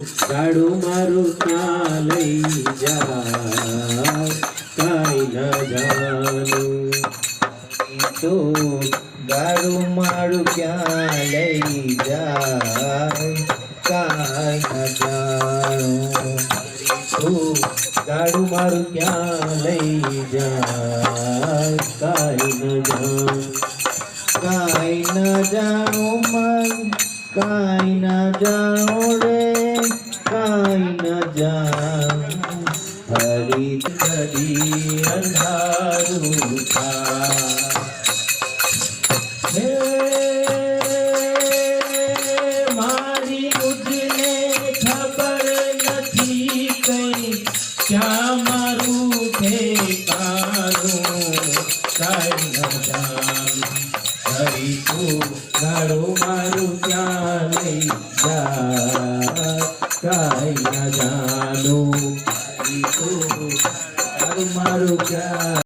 ગાડું મારું ક્યાં લઈ જાય કાંઈ ન જાણું તો ગાડું મારું ક્યાં લઈ જાય કાંઈ ન જાણું તું ગાડું મારું ક્યાં લઈ જાય કાંઈ ન જાણું કાંઈ ન જાણું મન કાંઈ ન જાણું રે કાંઈ ન જાણું ફરી ફરી અંધારું થાય મારી મુજને ખબર નથી કઈ ક્યાં મારું ઠેકાણું કાંઈ ન જાણું ફરી તું ગાડો મારું ક્યાં લઈ જા કાંઈ ન જાણું તું મારું ક્યાં